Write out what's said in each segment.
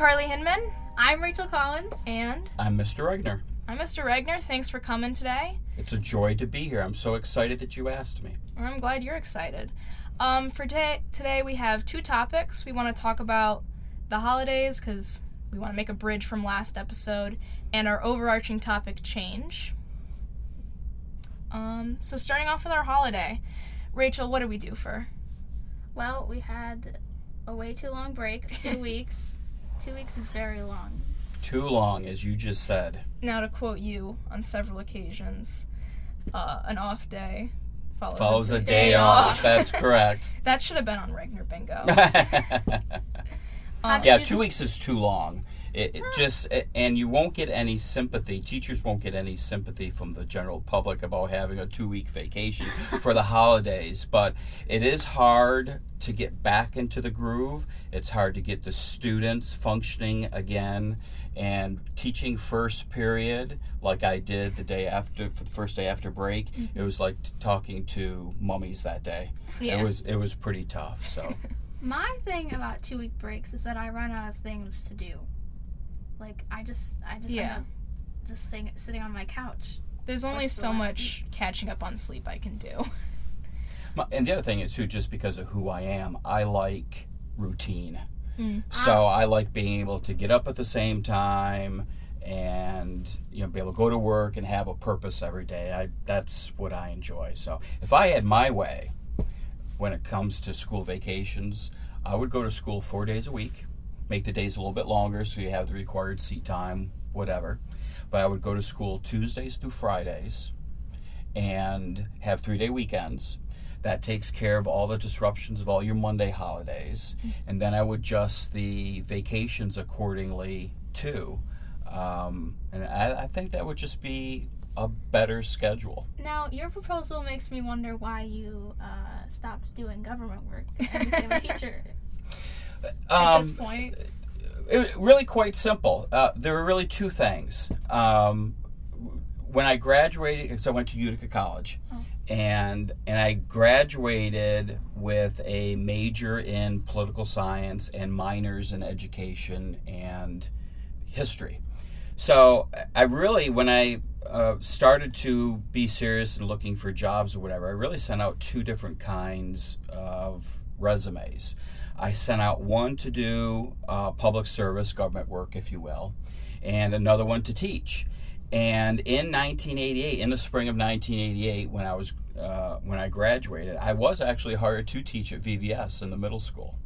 Carly Hinman. I'm Rachel Collins. And I'm Mr. Regner. I'm Mr. Regner. Thanks for coming today. It's a joy to be here. I'm so excited that you asked me. I'm glad you're excited. For today we have two topics. We want to talk about the holidays because we want to make a bridge from last episode, and our overarching topic, change. So starting off with our holiday. Rachel, what did we do for? Well, we had a way too long break, 2 weeks. 2 weeks is very long. Too long, as you just said. Now, to quote you on several occasions, an off day follows a day off. That's correct. That should have been on Regner Bingo. Yeah, 2 weeks is too long. And you won't get any sympathy. Teachers won't get any sympathy from the general public about having a 2-week vacation for the holidays. But it is hard to get back into the groove. It's hard to get the students functioning again. And teaching first period, like I did the day after, for the first day after break, it was like talking to mummies that day. Yeah. It was pretty tough. So My thing about 2-week breaks is that I run out of things to do. Like, I just end up just sitting on my couch. There's only so much catching up on sleep I can do. And the other thing is, too, just because of who I am, I like routine. So I like being able to get up at the same time and be able to go to work and have a purpose every day. That's what I enjoy. So if I had my way when it comes to school vacations, I would go to school 4 days a week. Make the days a little bit longer so you have the required seat time, whatever. But I would go to school Tuesdays through Fridays and have 3-day weekends. That takes care of all the disruptions of all your Monday holidays. And then I would adjust the vacations accordingly, too. And I think that would just be a better schedule. Now, your proposal makes me wonder why you stopped doing government work and became a teacher. At this point, it really quite simple. There were really two things. When I graduated, because I went to Utica College, and I graduated with a major in political science and minors in education and history. So I really, when I started to be serious and looking for jobs or whatever, I really sent out two different kinds of resumes. I sent out one to do public service, government work, if you will, and another one to teach. And in 1988, in the spring of 1988, when I graduated, I was actually hired to teach at Vvs in the middle school.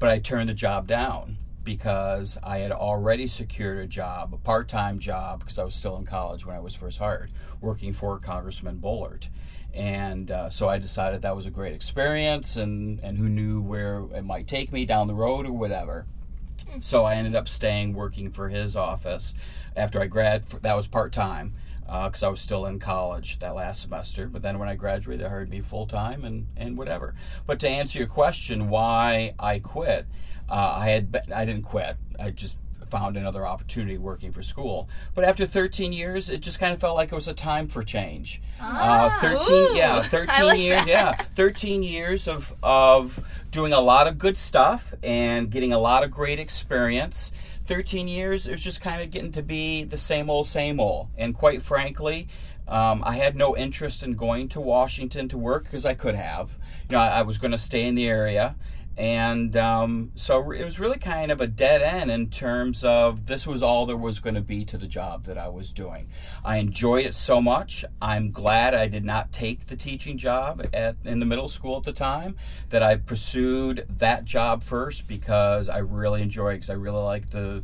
But I turned the job down because I had already secured a job, a part-time job, because I was still in college when I was first hired, working for Congressman Bullard. And so I decided that was a great experience, and who knew where it might take me down the road or whatever. So I ended up staying working for his office after I that was part-time, because I was still in college that last semester. But then when I graduated, they hired me full-time and whatever. But to answer your question, why I quit, I didn't quit. I just found another opportunity working for school. But after 13 years, it just kind of felt like it was a time for change. 13 years, that. 13 years of doing a lot of good stuff and getting a lot of great experience. 13 years, it was just kind of getting to be the same old. And quite frankly, I had no interest in going to Washington to work because I could have. I was going to stay in the area. And so it was really kind of a dead end in terms of this was all there was going to be to the job that I was doing. I enjoyed it so much. I'm glad I did not take the teaching job in the middle school at the time, that I pursued that job first because I really enjoy it, because I really like the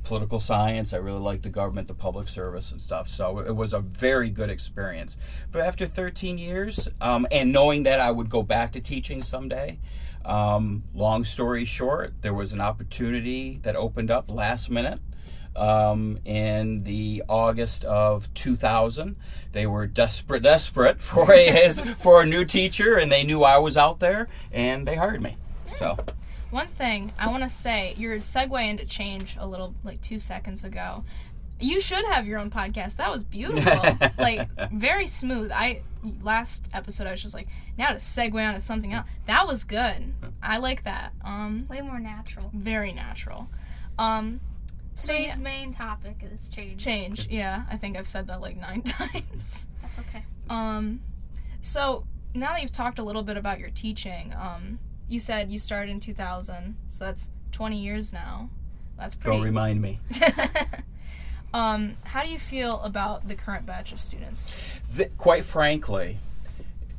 political science. I really like the government, the public service and stuff. So it was a very good experience. But after 13 years, and knowing that I would go back to teaching someday, long story short, there was an opportunity that opened up last minute in the August of 2000. They were desperate for a new teacher, and they knew I was out there, and they hired me. So, one thing I want to say, your segue into change a little, 2 seconds ago. You should have your own podcast. That was beautiful. Very smooth. Last episode I was just like, now to segue onto something else. That was good. I like that. Way more natural. Very natural. So Today's main topic is change. Change, yeah. I think I've said that like 9 times. That's okay. So now that you've talked a little bit about your teaching, you said you started in 2000, so that's 20 years now. That's pretty... Don't remind me. How do you feel about the current batch of students? Quite frankly,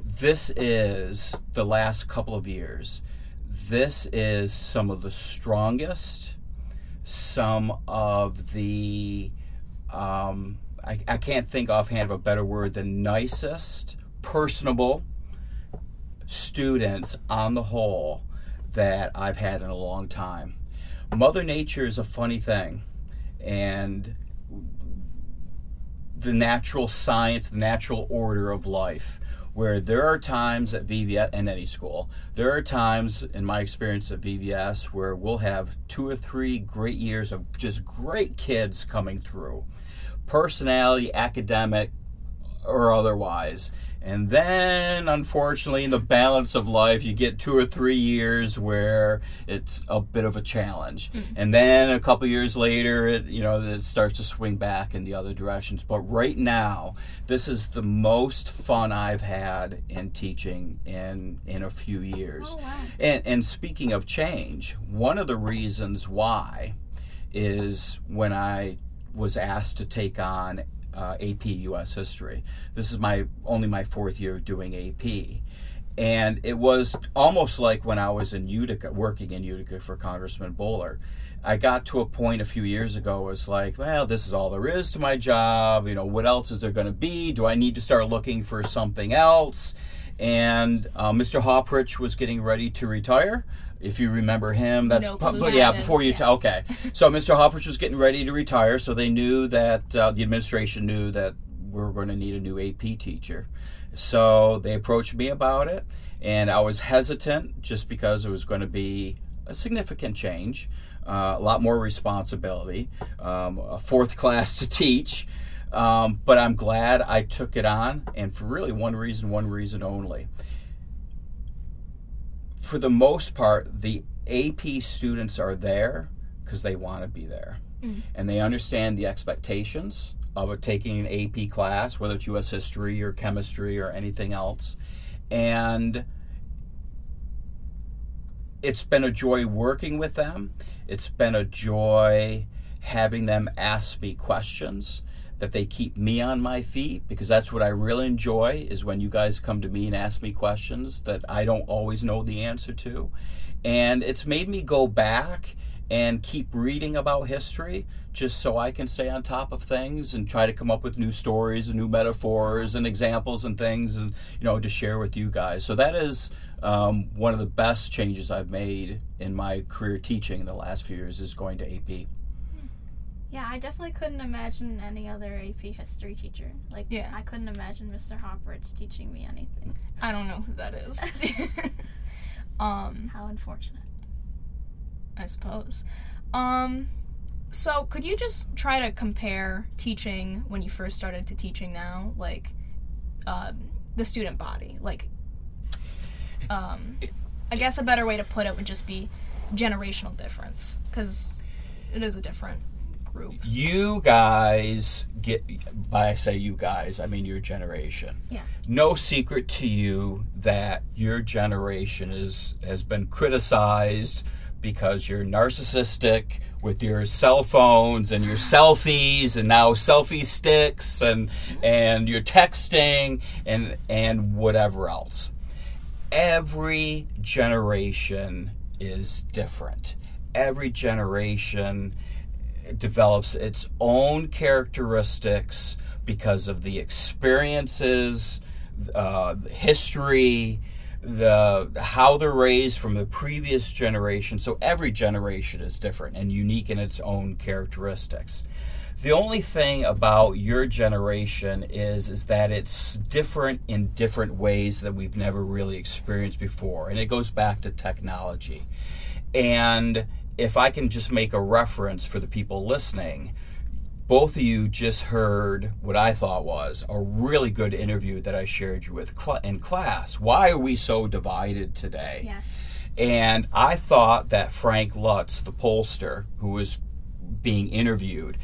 this is the last couple of years. This is some of the strongest, some of the, I can't think offhand of a better word than nicest, personable students on the whole that I've had in a long time. Mother Nature is a funny thing, and the natural science, the natural order of life, where there are times at VVS, and any school, there are times in my experience at VVS where we'll have 2 or 3 great years of just great kids coming through, personality, academic, or otherwise. And then, unfortunately, in the balance of life, you get 2 or 3 years where it's a bit of a challenge. And then a couple years later, it starts to swing back in the other directions. But right now, this is the most fun I've had in teaching in a few years. Oh, wow. And speaking of change, one of the reasons why is when I was asked to take on AP U.S. History. This is only my 4th year doing AP. And it was almost like when I was in Utica, working in Utica for Congressman Bowler. I got to a point a few years ago, it was like, well, this is all there is to my job. What else is there going to be? Do I need to start looking for something else? And Mr. Hopprich was getting ready to retire. If you remember him, that's before you. Okay, so Mr. Hopprich was getting ready to retire, so they knew that the administration knew that we were going to need a new AP teacher. So they approached me about it, and I was hesitant just because it was going to be a significant change, a lot more responsibility, a 4th class to teach. But I'm glad I took it on, and for really one reason only. For the most part, the AP students are there because they want to be there. And they understand the expectations of taking an AP class, whether it's U.S. history or chemistry or anything else. And it's been a joy working with them. It's been a joy having them ask me questions, that they keep me on my feet, because that's what I really enjoy, is when you guys come to me and ask me questions that I don't always know the answer to. And it's made me go back and keep reading about history just so I can stay on top of things and try to come up with new stories and new metaphors and examples and things, and to share with you guys. So that is one of the best changes I've made in my career teaching in the last few years, is going to AP. Yeah, I definitely couldn't imagine any other AP history teacher. I couldn't imagine Mr. Hopprich teaching me anything. I don't know who that is. How unfortunate. I suppose. So could you just try to compare teaching when you first started to teaching now, the student body? I guess a better way to put it would just be generational difference, because it is a different group. You guys by I say you guys, I mean your generation. Yes. No secret to you that your generation has been criticized because you're narcissistic with your cell phones and your selfies, and now selfie sticks, and your texting and whatever else. Every generation is different. Every generation develops its own characteristics because of the experiences, history, how they're raised from the previous generation. So every generation is different and unique in its own characteristics. The only thing about your generation is that it's different in different ways that we've never really experienced before, and it goes back to technology. And if I can just make a reference for the people listening, both of you just heard what I thought was a really good interview that I shared you with in class. Why are we so divided today? Yes. And I thought that Frank Lutz, the pollster, who was being interviewed,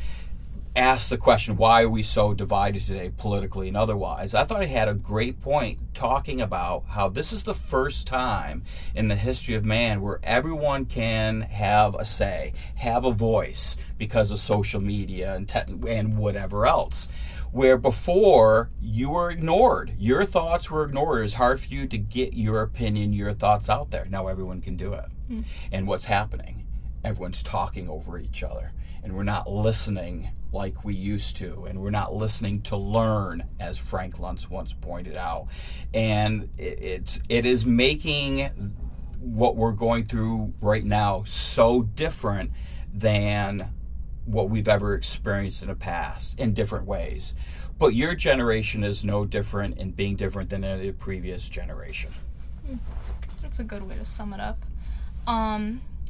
asked the question, why are we so divided today, politically and otherwise? I thought he had a great point talking about how this is the first time in the history of man where everyone can have a say, have a voice because of social media and whatever else. Where before you were ignored, your thoughts were ignored. It was hard for you to get your opinion, your thoughts out there. Now everyone can do it. And what's happening? Everyone's talking over each other, and we're not listening like we used to, and we're not listening to learn, as Frank Luntz once pointed out. And it is making what we're going through right now so different than what we've ever experienced in the past in different ways. But your generation is no different in being different than any previous generation. That's a good way to sum it up.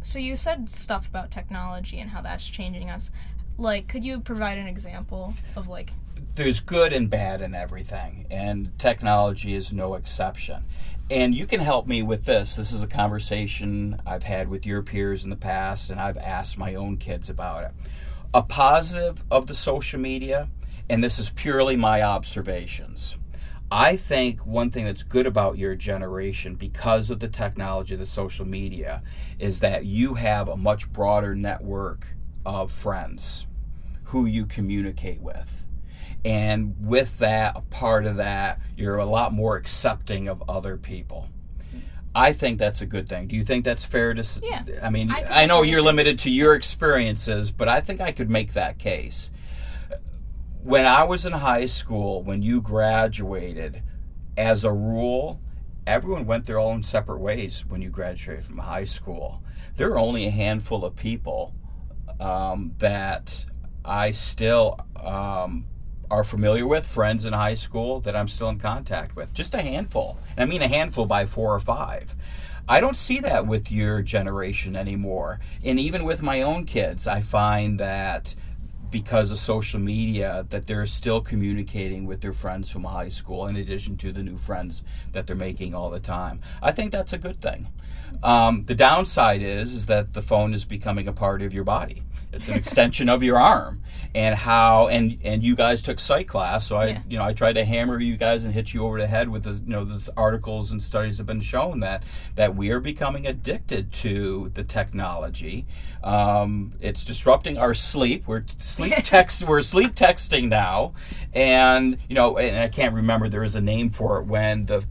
So you said stuff about technology and how that's changing us. Like, could you provide an example of, like... There's good and bad in everything, and technology is no exception. And you can help me with this. This is a conversation I've had with your peers in the past, and I've asked my own kids about it. A positive of the social media, and this is purely my observations, I think one thing that's good about your generation, because of the technology, the social media, is that you have a much broader network of friends who you communicate with. And with that, a part of that, you're a lot more accepting of other people. I think that's a good thing. Do you think that's fair to say? Yeah. I mean, I know you're limited to your experiences, but I think I could make that case. When I was in high school, when you graduated, as a rule, everyone went their own separate ways when you graduated from high school. There are only a handful of people that I still are familiar with, friends in high school that I'm still in contact with. Just a handful. And I mean a handful by 4 or 5. I don't see that with your generation anymore. And even with my own kids, I find that because of social media, that they're still communicating with their friends from high school in addition to the new friends that they're making all the time. I think that's a good thing. The downside is that the phone is becoming a part of your body. It's an extension of your arm. And you guys took psych class, so I tried to hammer you guys and hit you over the head with those articles and studies have been shown that we are becoming addicted to the technology. It's disrupting our sleep. We're sleep texting now, and and I can't remember, there is a name for it when the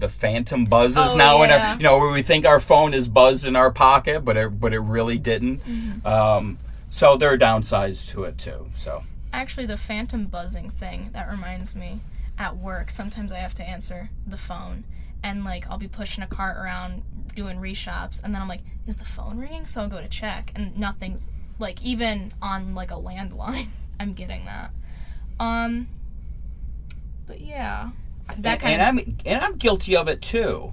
phantom buzzes now, and where we think our phone is buzzed in our pocket, but it really didn't. Mm-hmm. So there are downsides to it too. So actually, the phantom buzzing thing, that reminds me, at work sometimes I have to answer the phone, and I'll be pushing a cart around doing reshops, and then I'm like, is the phone ringing? So I'll go to check, and nothing. Even on a landline, I'm getting that. But yeah, I'm guilty of it too.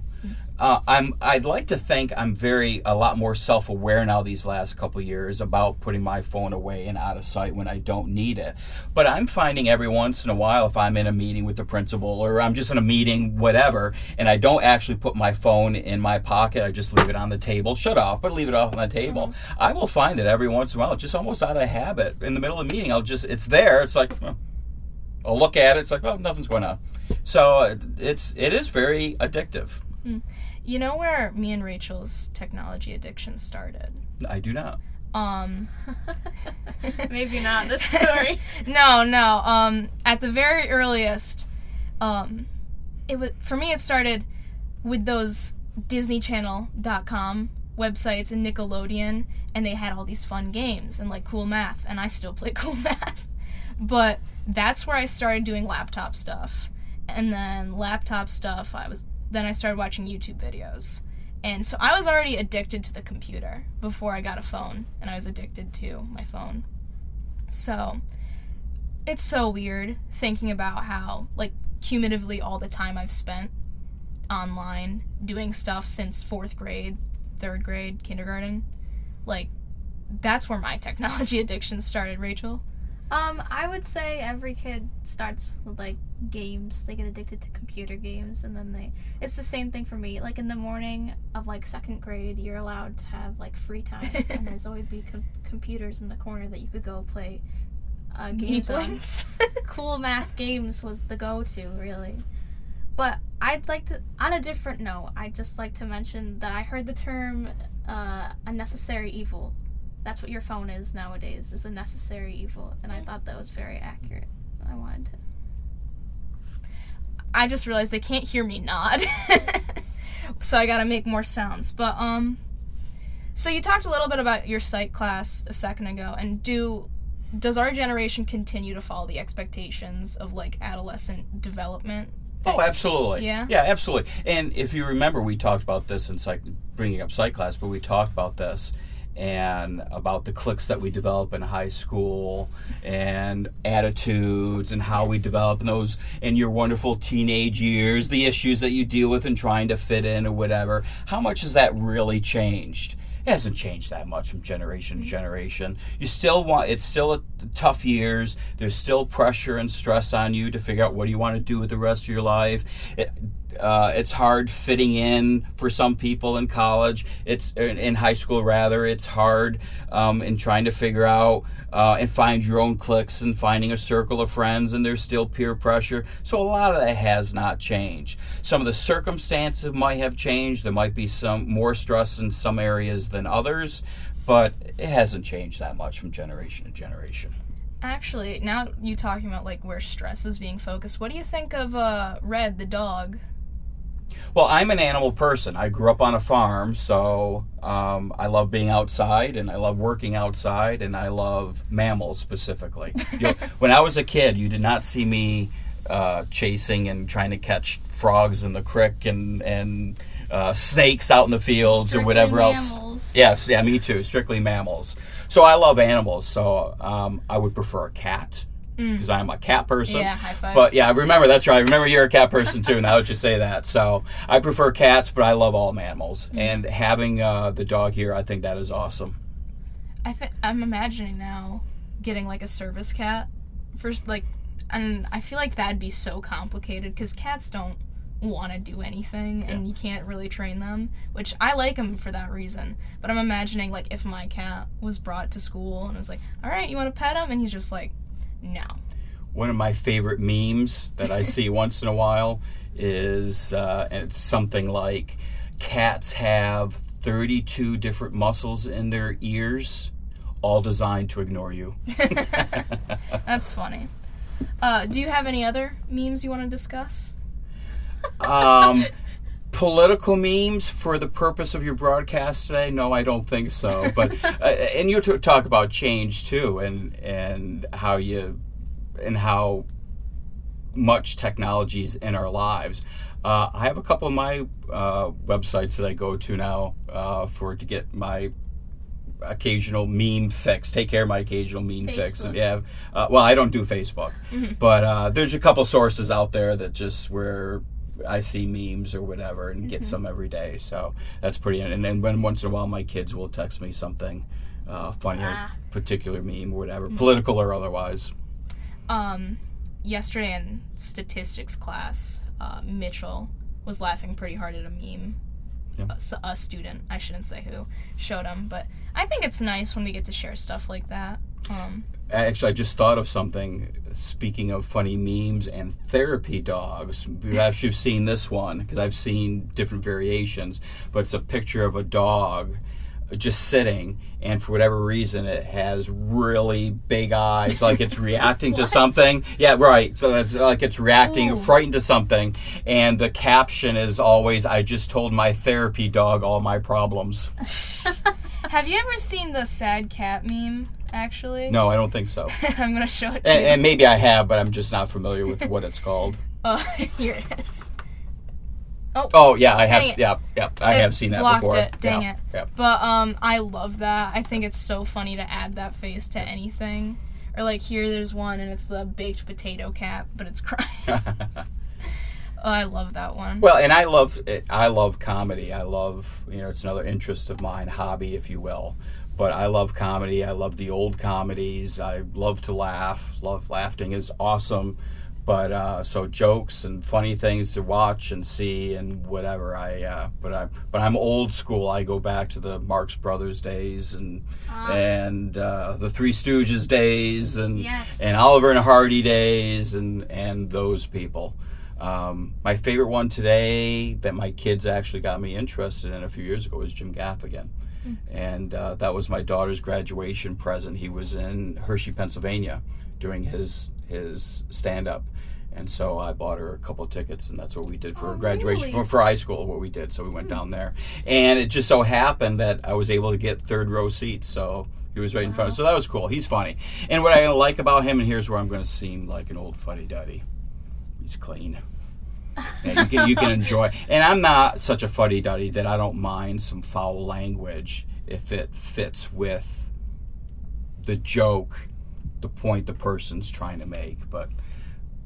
I'd like to think I'm a lot more self-aware now these last couple of years about putting my phone away and out of sight when I don't need it. But I'm finding every once in a while, if I'm in a meeting with the principal or I'm just in a meeting, whatever, and I don't actually put my phone in my pocket, I just leave it on the table, shut off, but leave it off on the table. Mm-hmm. I will find that every once in a while, just almost out of habit, in the middle of the meeting, it's there, it's like, I'll look at it, it's like, oh, nothing's going on. So it is very addictive. Mm. You know where me and Rachel's technology addiction started? I do not. Maybe not this story. No. At the very earliest, it started with those DisneyChannel.com websites and Nickelodeon, and they had all these fun games and Cool Math, and I still play Cool Math. But that's where I started doing laptop stuff, and then Then I started watching YouTube videos. And so I was already addicted to the computer before I got a phone, and I was addicted to my phone. So it's so weird thinking about how, cumulatively all the time I've spent online doing stuff since 4th grade, 3rd grade, kindergarten. That's where my technology addiction started, Rachel. I would say every kid starts with games. They get addicted to computer games, and then it's the same thing for me. Like in the morning of like 2nd grade, you're allowed to have like free time, and there's always be computers in the corner that you could go play games on. Cool math games was the go-to, really. But I'd like to, on a different note, I'd just like to mention that I heard the term a necessary evil. That's what your phone is nowadays, is a necessary evil, and I thought that was very accurate. I wanted to. I just realized they can't hear me nod, so I gotta make more sounds. But so you talked a little bit about your psych class a second ago, and does our generation continue to follow the expectations of like adolescent development? Oh, absolutely. Yeah? Yeah, absolutely. And if you remember, we talked about this in bringing up psych class, but we talked about this and about the cliques that we develop in high school and attitudes and how we develop those in your wonderful teenage years, the issues that you deal with and trying to fit in or whatever. How much has that really changed? It hasn't changed that much from generation to generation. It's still tough years. There's still pressure and stress on you to figure out what do you want to do with the rest of your life. It's hard fitting in for some people in college. It's in high school rather. It's hard in trying to figure out and find your own cliques and finding a circle of friends. And there's still peer pressure. So a lot of that has not changed. Some of the circumstances might have changed. There might be some more stress in some areas than others, but it hasn't changed that much from generation to generation. Actually, now you talking about like where stress is being focused, what do you think of Red, the dog? Well, I'm an animal person. I grew up on a farm, so I love being outside, and I love working outside, and I love mammals specifically. When I was a kid, you did not see me chasing and trying to catch frogs in the creek and snakes out in the fields or whatever else. Yes, yeah, me too. Strictly mammals. So I love animals. So I would prefer a cat. Because I'm a cat person. Yeah, high five. But yeah, I remember, that's right. I remember you're a cat person too, now that you say that. So I prefer cats, but I love all mammals. And having the dog here, I think that is awesome. I'm imagining now getting like a service cat. And I feel like that'd be so complicated because cats don't want to do anything and you can't really train them, which I like them for that reason. But I'm imagining like if my cat was brought to school and was like, all right, you want to pet him? And he's just like, no. One of my favorite memes that I see once in a while is it's something like cats have 32 different muscles in their ears, all designed to ignore you. That's funny. Do you have any other memes you want to discuss? Political memes for the purpose of your broadcast today? No, I don't think so. But and you talk about change too, and how much technology is in our lives. I have a couple of my websites that I go to now to get my occasional meme fix. Take care of my occasional meme fix. Yeah. Well, I don't do Facebook, but there's a couple sources out there that just where I see memes or whatever and get some every day. So that's pretty. And then once in a while, my kids will text me something funny, a particular meme or whatever, political or otherwise. Yesterday in statistics class, Mitchell was laughing pretty hard at a meme. Yeah. A student, I shouldn't say who, showed him. But I think it's nice when we get to share stuff like that. Actually, I just thought of something. Speaking of funny memes and therapy dogs, perhaps you've seen this one, because I've seen different variations, but it's a picture of a dog just sitting, and for whatever reason, it has really big eyes, like it's reacting to something. Yeah, right. So it's like it's reacting, frightened to something, and the caption is always, "I just told my therapy dog all my problems." Have you ever seen the sad cat meme, actually? No, I don't think so. I'm going to show it to you. And maybe I have, but I'm just not familiar with what it's called. Oh, here it is. Oh yeah, I have. Yeah, I have seen that before. Blocked it. Dang it. Yeah. But I love that. I think it's so funny to add that face to anything. Or like here, there's one, and it's the baked potato cat, but it's crying. Oh, I love that one. Well, and I love comedy. I love, it's another interest of mine, hobby, if you will. But I love comedy. I love the old comedies. I love to laugh. Laughing is awesome. But so jokes and funny things to watch and see and whatever. But I'm old school. I go back to the Marx Brothers days and the Three Stooges days and Yes. and Oliver and Hardy days and those people. My favorite one today that my kids actually got me interested in a few years ago was Jim Gaffigan. And that was my daughter's graduation present. He was in Hershey, Pennsylvania doing his stand-up. And so I bought her a couple of tickets, and that's what we did for graduation, really? for high school, what we did. So we went down there. And it just so happened that I was able to get third row seats, so he was right in front of us. So that was cool. He's funny. And what I like about him, and here's where I'm going to seem like an old fuddy-duddy, he's clean. Yeah, you can enjoy. And I'm not such a fuddy-duddy that I don't mind some foul language if it fits with the joke, the point the person's trying to make.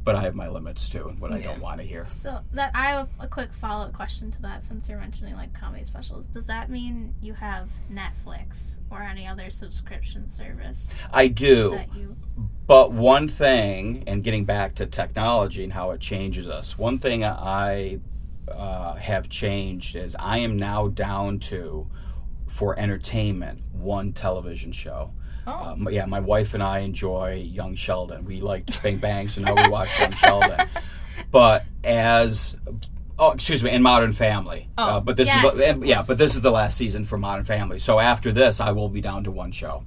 But I have my limits too, and what I don't want to hear. So I have a quick follow-up question to that, since you're mentioning like comedy specials. Does that mean you have Netflix or any other subscription service? I do. That you... But one thing, and getting back to technology and how it changes us, one thing I have changed is I am now down to, for entertainment, one television show. Oh. My wife and I enjoy Young Sheldon. We liked Bang Bang, so now we watch Young Sheldon. But and Modern Family. But this is the last season for Modern Family. So after this, I will be down to one show.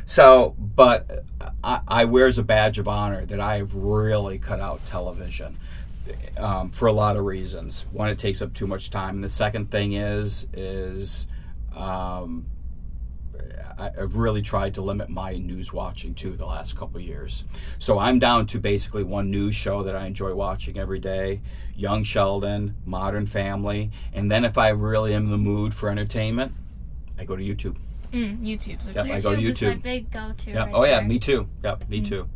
So, but I wear as a badge of honor that I have really cut out television for a lot of reasons. One, it takes up too much time. And the second thing is I've really tried to limit my news watching too the last couple of years. So I'm down to basically one news show that I enjoy watching every day, Young Sheldon, Modern Family, and then if I really am in the mood for entertainment, I go to YouTube. YouTube's a I go to YouTube is my YouTube. big go-to. Yep. Right there. Me too. Yep, me too.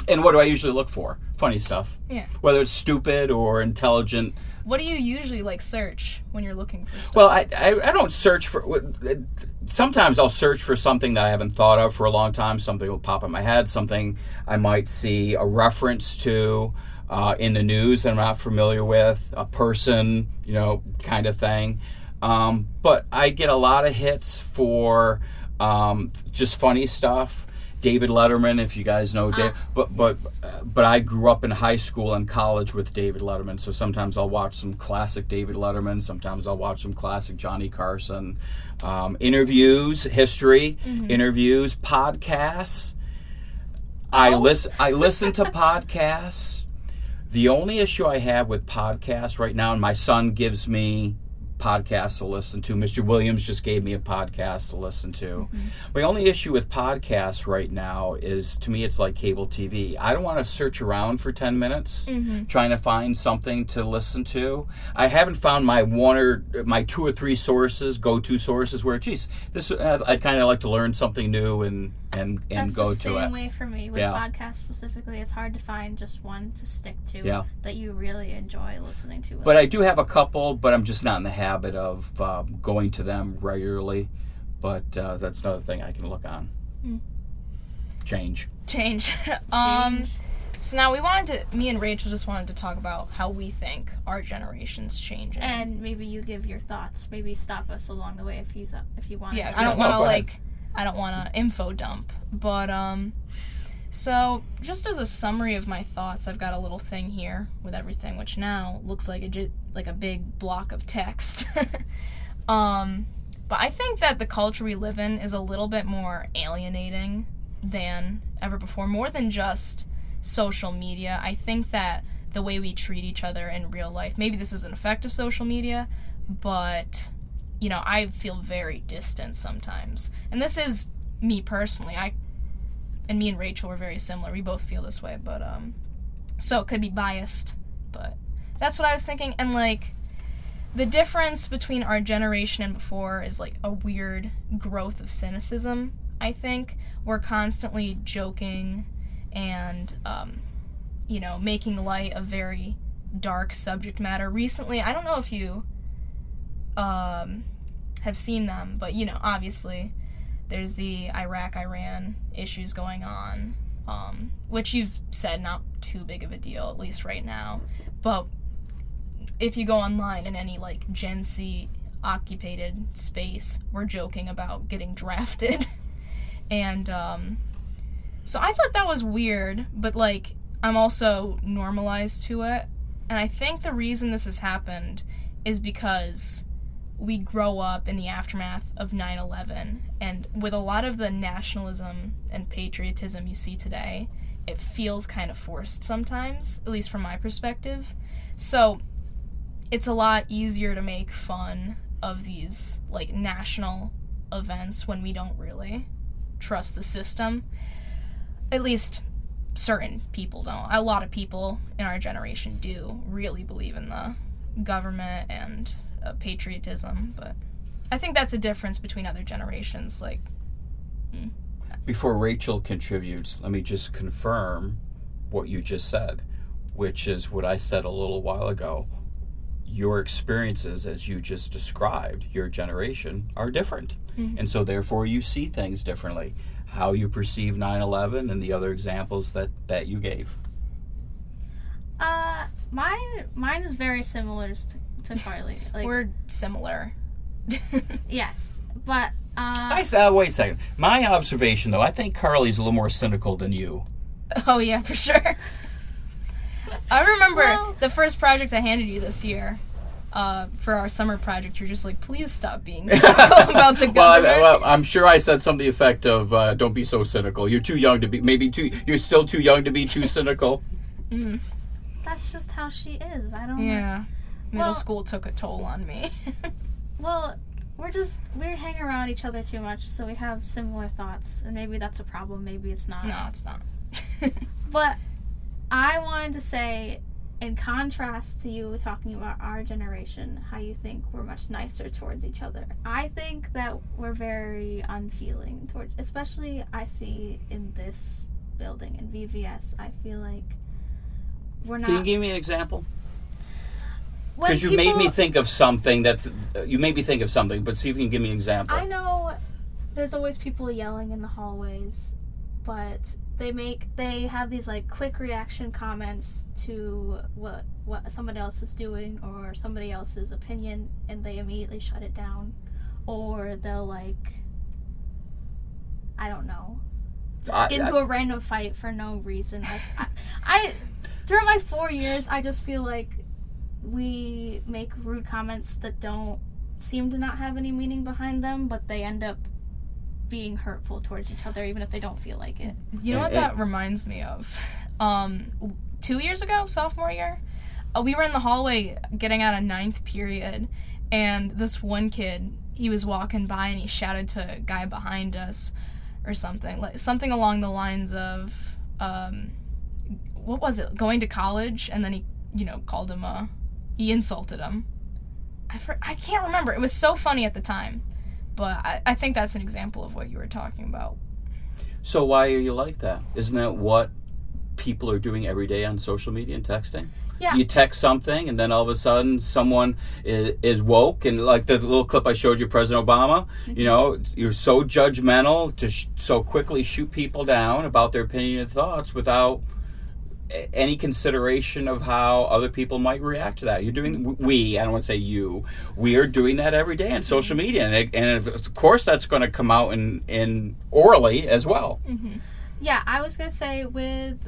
And what do I usually look for? Funny stuff. Yeah. Whether it's stupid or intelligent. What do you usually search when you're looking for stuff? Well, I don't search for. Sometimes I'll search for something that I haven't thought of for a long time. Something will pop in my head. Something I might see a reference to in the news that I'm not familiar with. A person, kind of thing. But I get a lot of hits for just funny stuff. David Letterman, if you guys know Dave, but I grew up in high school and college with David Letterman, so sometimes I'll watch some classic David Letterman, sometimes I'll watch some classic Johnny Carson, interviews, history, interviews, podcasts. I listen to podcasts. The only issue I have with podcasts right now, and my son gives me podcasts to listen to. Mr. Williams just gave me a podcast to listen to. My only issue with podcasts right now is, to me, it's like cable TV. I don't want to search around for 10 minutes trying to find something to listen to. I haven't found my two or three go-to sources where, I'd kind of like to learn something new and go to it. That's the same way for me. With podcasts specifically, it's hard to find just one to stick to that you really enjoy listening to. But I do have a couple, but I'm just not in the habit of going to them regularly. But that's another thing I can look on. Change. So now me and Rachel just wanted to talk about how we think our generation's changing. And maybe you give your thoughts. Maybe stop us along the way if you want. Yeah, I don't want to info dump, but so just as a summary of my thoughts, I've got a little thing here with everything, which now looks like a big block of text. But I think that the culture we live in is a little bit more alienating than ever before, more than just social media. I think that the way we treat each other in real life, maybe this is an effect of social media, but I feel very distant sometimes. And this is me personally. And me and Rachel are very similar. We both feel this way, but so it could be biased, but that's what I was thinking. And the difference between our generation and before is a weird growth of cynicism, I think. We're constantly joking and making light of very dark subject matter. Recently, I don't know if you have seen them, but obviously there's the Iraq-Iran issues going on, which you've said not too big of a deal, at least right now. But if you go online in any, like, Gen Z occupied space, we're joking about getting drafted. And, so I thought that was weird, but, like, I'm also normalized to it. And I think the reason this has happened is because we grow up in the aftermath of 9/11, and with a lot of the nationalism and patriotism you see today, it feels kind of forced sometimes, at least from my perspective. So it's a lot easier to make fun of these, like, national events when we don't really trust the system. At least certain people don't. A lot of people in our generation do really believe in the government and patriotism, but I think that's a difference between other generations. Like, Before Rachel contributes, let me just confirm what you just said, which is what I said a little while ago. Your experiences, as you just described, your generation, are different. Mm-hmm. And so therefore you see things differently. How you perceive 9/11 and the other examples that you gave. Mine is very similar to Carly. Like, we're similar. Yes, but wait a second. My observation, though, I think Carly's a little more cynical than you. Oh yeah, for sure. I remember the first project I handed you this year. For our summer project, you're just like, please stop being cynical about the government. Well, I'm sure I said something to the effect of, don't be so cynical. You're too young to be, you're still too young to be too cynical. Mm. That's just how she is. I don't know. Yeah. Middle school took a toll on me. Well, we hang around each other too much, so we have similar thoughts, and maybe that's a problem, maybe it's not. No, it's not. But I wanted to say, in contrast to you talking about our generation, how you think we're much nicer towards each other. I think that we're very unfeeling towards, especially I see in this building, in VVS, I feel like we're not... Can you give me an example? Because you made me think of something but see if you can give me an example. I know there's always people yelling in the hallways, but they have these, like, quick reaction comments to what somebody else is doing or somebody else's opinion, and they immediately shut it down. Or they'll, like, I don't know, just get into a random fight for no reason. Like, I throughout my 4 years, I just feel like we make rude comments that don't seem to not have any meaning behind them, but they end up being hurtful towards each other, even if they don't feel like it. You know what that reminds me of? 2 years ago, sophomore year, we were in the hallway getting out of 9th period, and this one kid, he was walking by and he shouted to a guy behind us or something, like something along the lines of, what was it, going to college? And then he, called him he insulted him. I can't remember. It was so funny at the time. But I think that's an example of what you were talking about. So why are you like that? Isn't that what people are doing every day on social media and texting? Yeah. You text something, and then all of a sudden someone is woke, and like the little clip I showed you, President Obama, mm-hmm. You're so judgmental to so quickly shoot people down about their opinion and thoughts without any consideration of how other people might react to that. You're doing, I don't want to say you, we are doing that every day on social media, and of course that's going to come out in orally as well. Mm-hmm. Yeah, I was going to say, with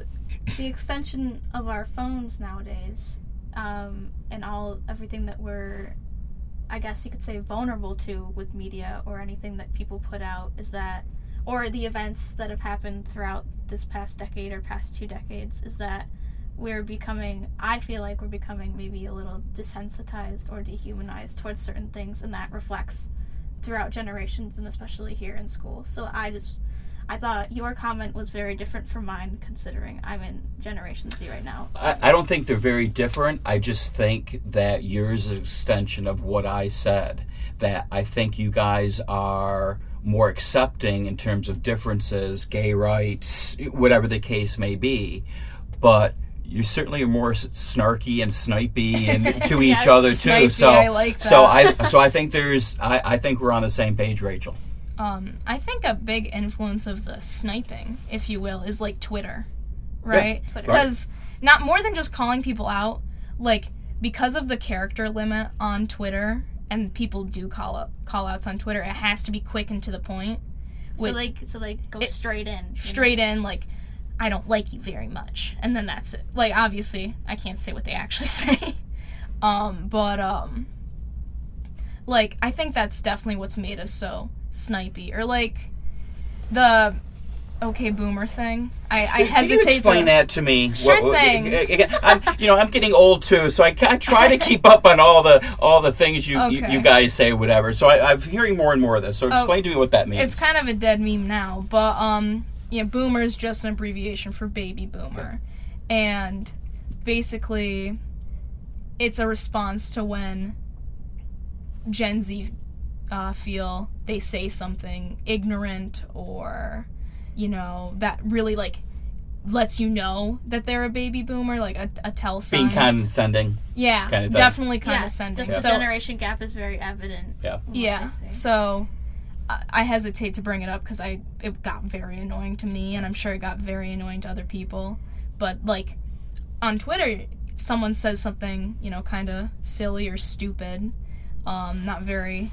the extension of our phones nowadays, and everything that we're, I guess you could say, vulnerable to with media or anything that people put out, or the events that have happened throughout this past decade or past 2 decades, is that I feel like we're becoming maybe a little desensitized or dehumanized towards certain things, and that reflects throughout generations, and especially here in school. So I thought your comment was very different from mine, considering I'm in Generation Z right now. I don't think they're very different. I just think that yours is an extension of what I said, that I think you guys are more accepting in terms of differences, gay rights, whatever the case may be, but you certainly are more snarky and snipey and to each other too. Snipey, I like that. So I think I think we're on the same page, Rachel. I think a big influence of the sniping, if you will, is like Twitter, right? Twitter. Because not more than just calling people out, like because of the character limit on Twitter, and people do call outs on Twitter, it has to be quick and to the point. So they go straight in. Straight in, like, I don't like you very much, and then that's it. Like, obviously, I can't say what they actually say, like, I think that's definitely what's made us so snipey. Or like the okay boomer thing. I hesitate Can you explain that to me? Sure thing. Again, I'm getting old too, so I try to keep up on all the things you guys say, whatever. So I'm hearing more and more of this. So explain to me what that means. It's kind of a dead meme now, but boomer is just an abbreviation for baby boomer, and basically, it's a response to when Gen Z feel they say something ignorant or, that really, like, lets you know that they're a baby boomer, like a tell sign. Being condescending. Yeah, kind of definitely condescending. Just the generation gap is very evident. Yeah, so I hesitate to bring it up because it got very annoying to me, and I'm sure it got very annoying to other people. But, like, on Twitter, someone says something, kind of silly or stupid, not very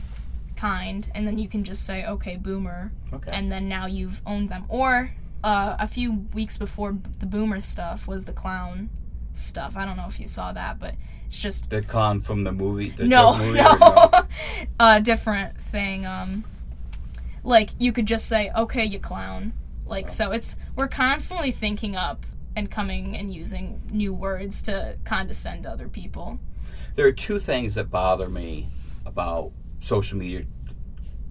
kind, and then you can just say, okay, boomer, and then now you've owned them. Or a few weeks before the boomer stuff was the clown stuff. I don't know if you saw that, but it's just... The clown from the movie? No. Different thing. Like, you could just say, okay, you clown. Like, so we're constantly thinking up and coming and using new words to condescend to other people. There are two things that bother me about social media,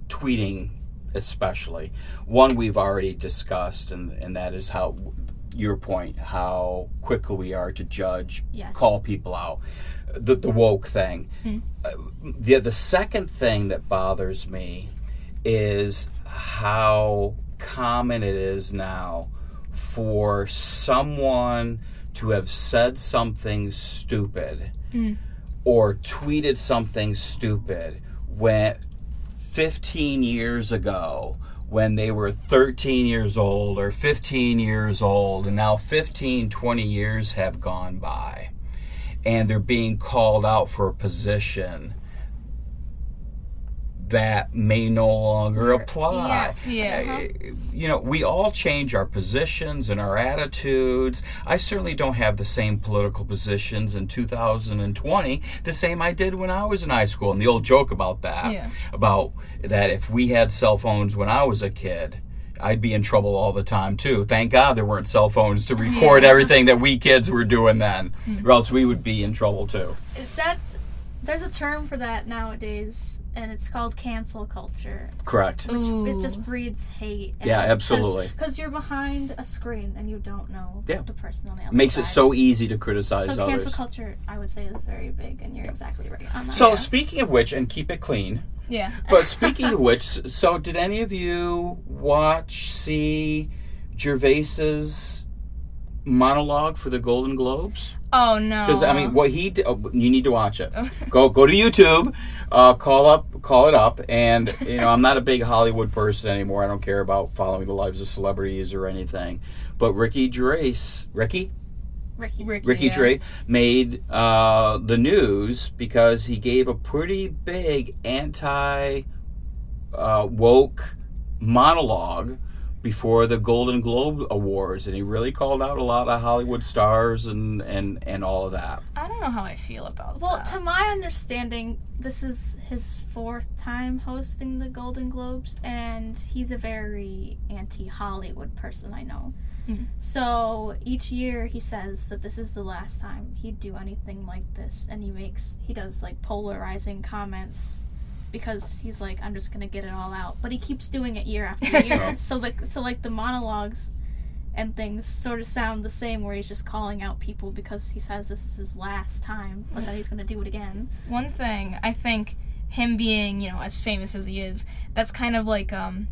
tweeting especially. One we've already discussed, and that is your point, how quickly we are to judge, call people out, the woke thing. The second thing that bothers me is how common it is now for someone to have said something stupid or tweeted something stupid when 15 years ago, when they were 13 years old or 15 years old, and now 15, 20 years have gone by, and they're being called out for a position that may no longer apply. We all change our positions and our attitudes. I certainly don't have the same political positions in 2020, the same I did when I was in high school. And the old joke about that, about that if we had cell phones when I was a kid, I'd be in trouble all the time too. Thank God there weren't cell phones to record everything that we kids were doing then, or else we would be in trouble too. There's a term for that nowadays, and it's called cancel culture. Correct. Which it just breeds hate. Absolutely. Because you're behind a screen and you don't know the person on the other Makes side. it so easy to criticize others. So cancel culture, I would say, is very big, and you're exactly right on that. So speaking of which, and keep it clean. Yeah. But speaking of which, so did any of you see Gervais's monologue for the Golden Globes? Oh no! Because what he did, you need to watch it. Go to YouTube, call it up, and I'm not a big Hollywood person anymore. I don't care about following the lives of celebrities or anything. But Ricky Gervais made the news because he gave a pretty big anti-woke monologue before the Golden Globe Awards, and he really called out a lot of Hollywood stars and all of that. I don't know how I feel about that. Well, to my understanding, this is his 4th time hosting the Golden Globes, and he's a very anti-Hollywood person, I know. So each year he says that this is the last time he'd do anything like this, and he does like polarizing comments because he's like, I'm just gonna get it all out. But he keeps doing it year after year. so the monologues and things sort of sound the same, where he's just calling out people because he says this is his last time, but then he's gonna do it again. One thing, I think, him being, as famous as he is, that's kind of like, I'm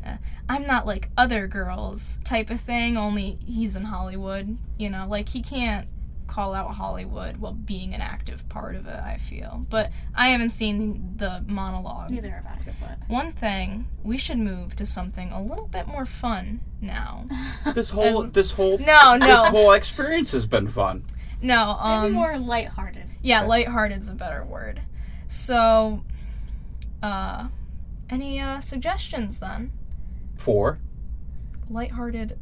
not like other girls type of thing, only he's in Hollywood, like he can't call out Hollywood while being an active part of it, I feel. But I haven't seen the monologue. Neither have I. one thing, we should move to something a little bit more fun now. This whole this whole experience has been fun. No, maybe more lighthearted. Yeah, lighthearted is a better word. So, any suggestions then? For lighthearted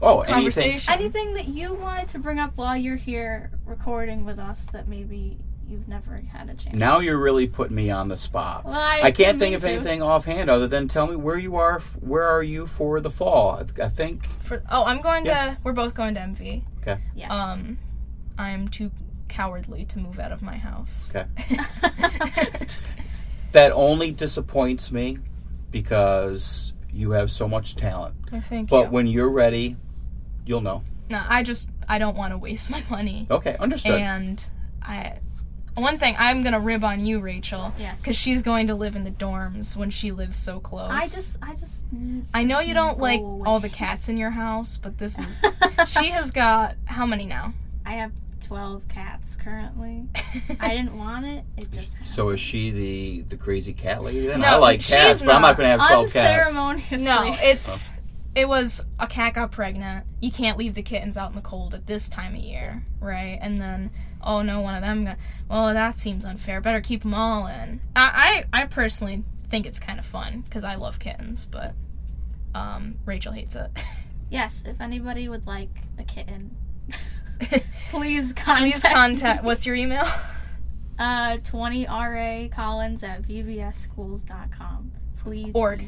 conversation. Anything that you wanted to bring up while you're here recording with us that maybe you've never had a chance. Now you're really putting me on the spot. Well, I can't think of anything offhand other than tell me where you are. Where are you for the fall? I think. I'm going to. We're both going to MV. Okay. Yes. I'm too cowardly to move out of my house. Okay. That only disappoints me because you have so much talent. But when you're ready, you'll know. No, I don't want to waste my money. Okay, understood. And one thing, I'm going to rib on you, Rachel. Yes. Because she's going to live in the dorms when she lives so close. I know you don't like all the cats in your house, but this is... She has got... How many now? I have 12 cats currently. I didn't want it. It just happened. So is she the crazy cat lady then? No, I like cats, but I'm not going to have 12 cats. Unceremoniously. No, it was a cat got pregnant. You can't leave the kittens out in the cold at this time of year, right? And then, oh no, one of them got... Well, that seems unfair. Better keep them all in. I personally think it's kind of fun because I love kittens, but Rachel hates it. Yes, if anybody would like a kitten... Please contact. What's your email? 20racollins@vvsschools.com. Please. .org.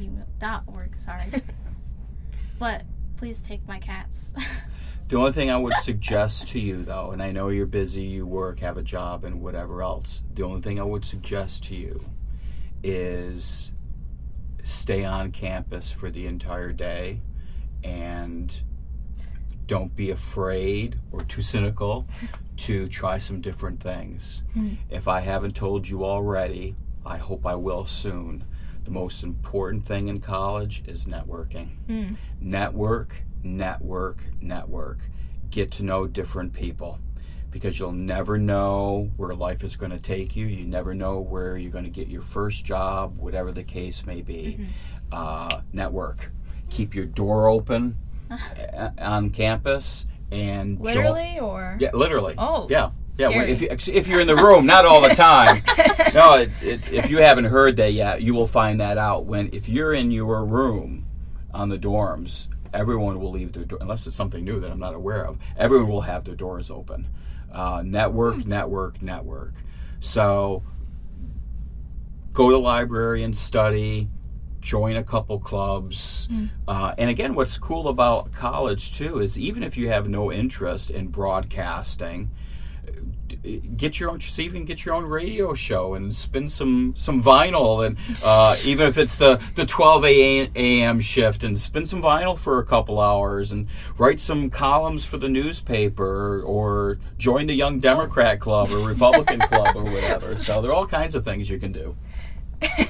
.org. Sorry. But please take my cats. The only thing I would suggest to you, though, and I know you're busy, you work, have a job, and whatever else. The only thing I would suggest to you is stay on campus for the entire day and don't be afraid or too cynical to try some different things. If I haven't told you already, I hope I will soon. The most important thing in college is networking. Network. Get to know different people because you'll never know where life is going to take you. You never know where you're going to get your first job, whatever the case may be. Network. Keep your door open on campus and literally or literally. Oh, yeah. Scary. If you're in the room, not all the time. No, if you haven't heard that yet, you will find that out if you're in your room on the dorms. Everyone will leave their door unless it's something new that I'm not aware of. Everyone will have their doors open. Network. So go to the library and study. Join a couple clubs. And again, what's cool about college, too, is even if you have no interest in broadcasting, get your own radio show and spin some vinyl. And even if it's the 12 a.m. shift, and spin some vinyl for a couple hours and write some columns for the newspaper or join the Young Democrat Club or Republican Club or whatever. So there are all kinds of things you can do.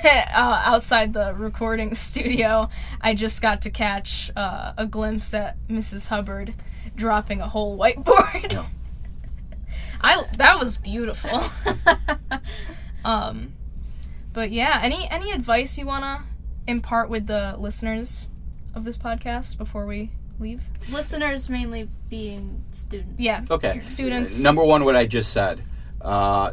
Outside the recording studio, I just got to catch a glimpse at Mrs. Hubbard dropping a whole whiteboard. Yeah. That was beautiful. But yeah, any advice you want to impart with the listeners of this podcast before we leave? Listeners mainly being students. Yeah. Okay. Students. Number one, what I just said.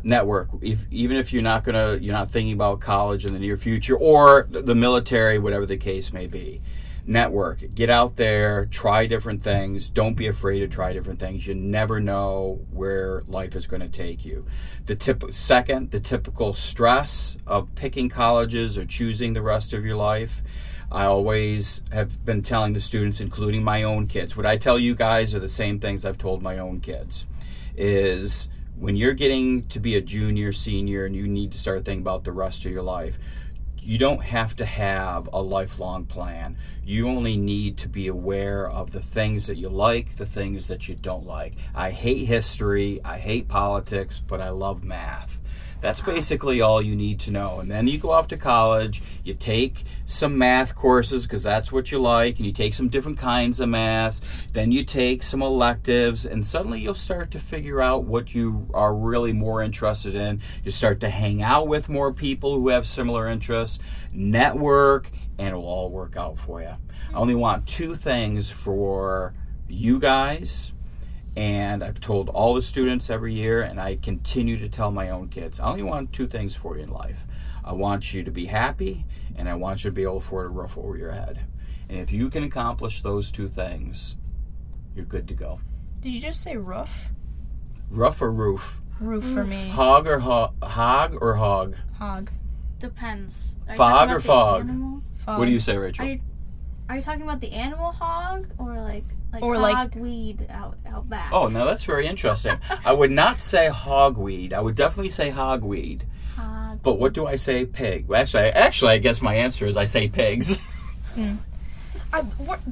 Network. Even if you're not thinking about college in the near future or the military, whatever the case may be. Network. Get out there, try different things. Don't be afraid to try different things. You never know where life is going to take you. The typical stress of picking colleges or choosing the rest of your life. I always have been telling the students, including my own kids, what I tell you guys are the same things I've told my own kids, is when you're getting to be a junior, senior, and you need to start thinking about the rest of your life, you don't have to have a lifelong plan. You only need to be aware of the things that you like, the things that you don't like. I hate history, I hate politics, but I love math. That's basically all you need to know. And then you go off to college, you take some math courses because that's what you like, and you take some different kinds of math. Then you take some electives, and suddenly you'll start to figure out what you are really more interested in. You start to hang out with more people who have similar interests, network, and it will all work out for you. I only want 2 things for you guys. And I've told all the students every year, and I continue to tell my own kids, I only want 2 things for you in life. I want you to be happy, and I want you to be able to afford a roof over your head. And if you can accomplish those 2 things, you're good to go. Did you just say roof? Roof or roof? Roof for me. Hog or hog or hog? Hog. Depends. Are you Fog talking or about the fog? animal? Fog. What do you say, Rachel? Are you talking about the animal hog or like Or like- hogweed out back? Oh, now that's very interesting. I would not say hogweed. I would definitely say hogweed. Hog. But what do I say? Pig. Well, actually, I guess my answer is I say pigs.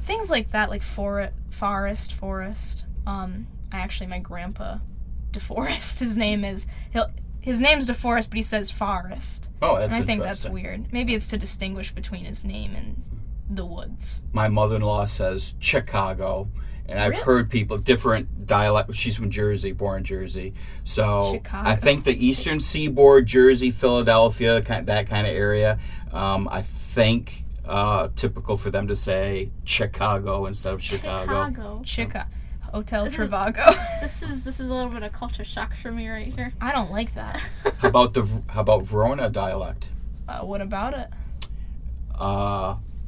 Things like that, like forest. My grandpa, DeForest, his name's DeForest, but he says forest. Oh, that's and I think interesting. that's weird. Maybe it's to distinguish between his name and the woods. My mother-in-law says Chicago, and I've Really? heard people, different dialect. She's from Jersey, born in Jersey. So Chicago. I think the Eastern Seaboard, Jersey, Philadelphia, that kind of area, I think typical for them to say Chicago instead of Chicago. Hotel This is- Trivago. This is a little bit of culture shock for me right here. I don't like that. How about Verona dialect? What about it?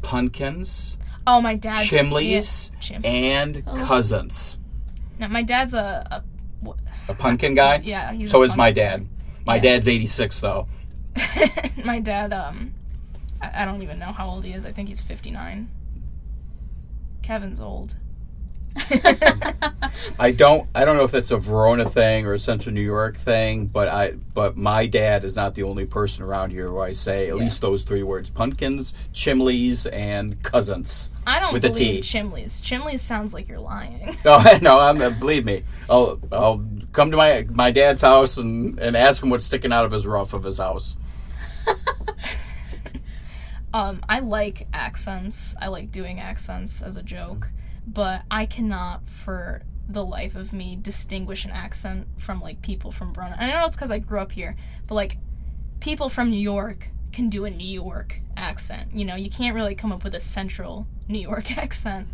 Pumpkins, Oh, my dad's... chimleys, Yeah, and cousins. No, my dad's a A pumpkin guy? yeah, he's So a is my pumpkin dad. My Yeah. dad's 86, though. guy. My dad, I don't even know how old he is. I think he's 59. Kevin's old. I don't know if that's a Verona thing or a Central New York thing, but my dad is not the only person around here who I say at least those 3 words: pumpkins, chimleys, and cousins. I don't With a believe T. chimleys. Chimleys sounds like you're lying. No, believe me. I'll come to my dad's house and ask him what's sticking out of his roof of his house. I like accents. I like doing accents as a joke, but I cannot for the life of me distinguish an accent from like people from Verona. And I know it's because I grew up here, but like people from New York can do a New York accent. You know, you can't really come up with a central New York accent.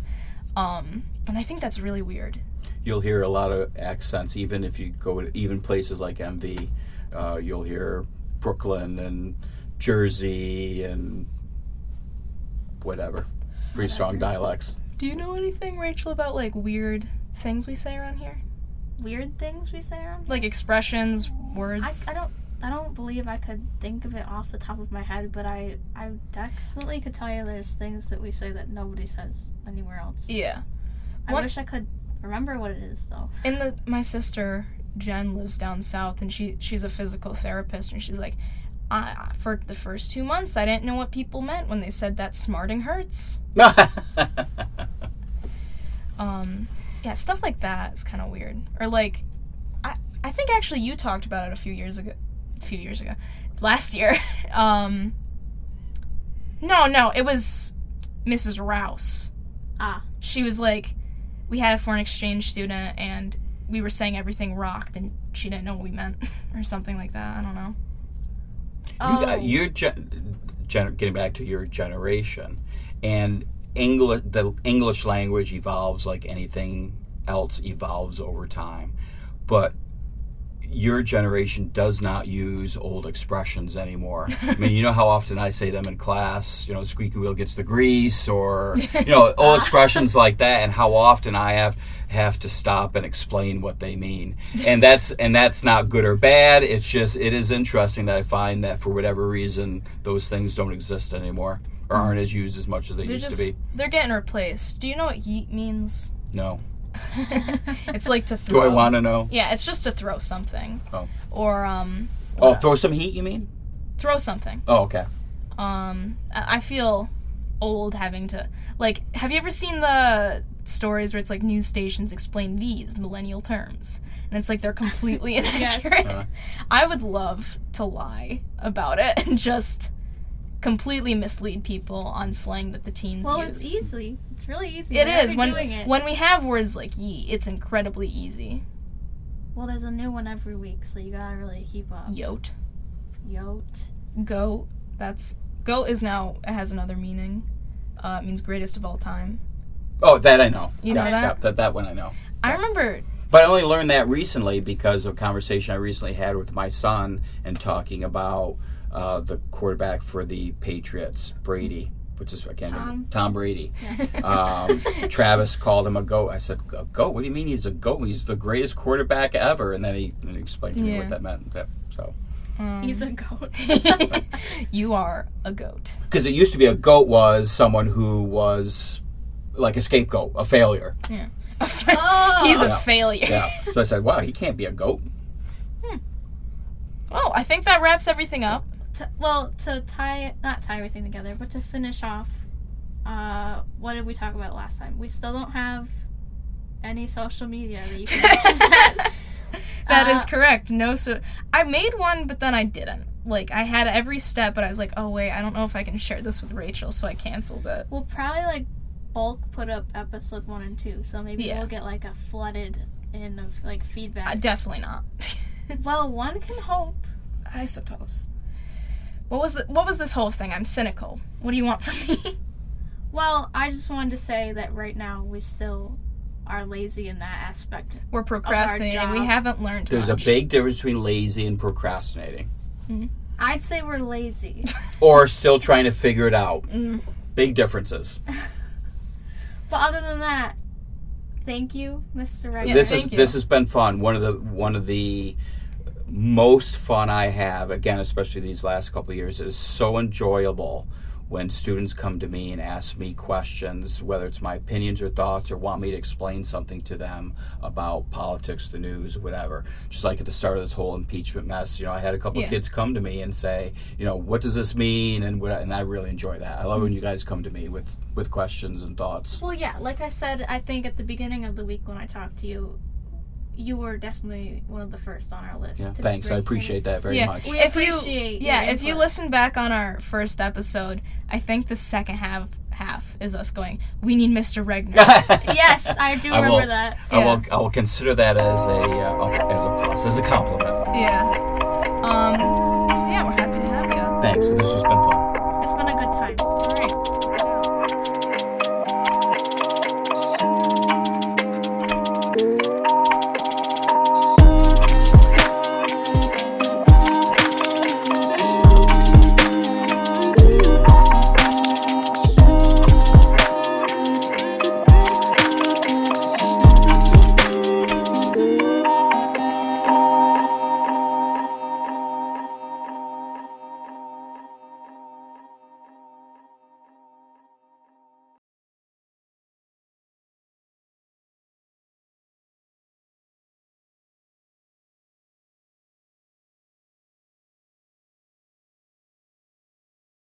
And I think that's really weird. You'll hear a lot of accents, even if you go to even places like MV. You'll hear Brooklyn and Jersey and whatever. Pretty strong dialects. Do you know anything, Rachel, about like weird things we say around here? Weird things we say around here? Like expressions, words? I don't believe I could think of it off the top of my head, but I definitely could tell you there's things that we say that nobody says anywhere else. Yeah. I What- wish I could remember what it is though. My sister Jen lives down south, and she's a physical therapist, and she's like, for the first 2 months, I didn't know what people meant when they said that smarting hurts. Yeah, stuff like that is kind of weird. Or like, I think actually you talked about it a few years ago, last year. No, it was Mrs. Rouse. She was like, we had a foreign exchange student, and we were saying everything rocked, and she didn't know what we meant, or something like that. I don't know. You're getting back to your generation, and the English language evolves like anything else evolves over time, but your generation does not use old expressions anymore. I mean, you know how often I say them in class, the squeaky wheel gets the grease, or, old expressions like that, and how often I have to stop and explain what they mean. And that's not good or bad. It's just, it is interesting that I find that for whatever reason, those things don't exist anymore, or aren't as used as much as they used to be. They're getting replaced. Do you know what yeet means? No. It's like to throw. Do I want to know? Yeah, it's just to throw something. Oh. Or throw some heat, you mean? throw something. Oh, okay. I feel old having to, like, have you ever seen the stories where it's like news stations explain these millennial terms, and it's like they're completely inaccurate. I would love to lie about it and just completely mislead people on slang that the teens use. Well, it's easy. It's really easy. It They're is. already doing it. When we have words like ye, it's incredibly easy. Well, there's a new one every week, so you gotta really keep up. Yote. Goat. Goat is now, it has another meaning. It means greatest of all time. Oh, that I know. You know that? Yeah, that one I know. I remember... But I only learned that recently because of a conversation I recently had with my son and talking about the quarterback for the Patriots, Brady, which is, I can't remember, Tom Brady. Yes. Travis called him a goat. I said, a goat? What do you mean he's a goat? He's the greatest quarterback ever. And then he explained to me what that meant. So... He's a goat. You are a goat. Because it used to be a goat was someone who was like a scapegoat, a failure. Yeah. He's a failure. Yeah. So I said, wow, he can't be a goat. Well, I think that wraps everything up. Not tie everything together, but to finish off, what did we talk about last time? We still don't have any social media that you can reach us at. That is correct. No, so I made one, but then I didn't. Like, I had every step, but I was like, oh, wait, I don't know if I can share this with Rachel, so I canceled it. We'll probably, like, bulk put up episode 1 and 2, so maybe we'll get, like, a flooded in of, like, feedback. Definitely not. Well, one can hope. I suppose. What was this whole thing? I'm cynical. What do you want from me? Well, I just wanted to say that right now we still are lazy in that aspect. We're procrastinating. We haven't learned There's much. a big difference between lazy and procrastinating. Mm-hmm. I'd say we're lazy. Or still trying to figure it out. Big differences. But other than that, thank you, Mr. Regner. This has been fun. One of the most fun I have, again, especially these last couple of years, it is so enjoyable when students come to me and ask me questions, whether it's my opinions or thoughts or want me to explain something to them about politics, the news, whatever. Just like at the start of this whole impeachment mess, I had a couple of kids come to me and say, what does this mean? And I really enjoy that. I love when you guys come to me with questions and thoughts. Well, yeah, like I said, I think at the beginning of the week when I talked to you, you were definitely one of the first on our list. Yeah, thanks. I appreciate that very much. We appreciate if you listen back on our first episode, I think the second half is us going, we need Mr. Regner. Yes, I do remember that. I will consider that as a plus, as a compliment. Yeah. So yeah, we're happy to have you. Thanks. This has been fun.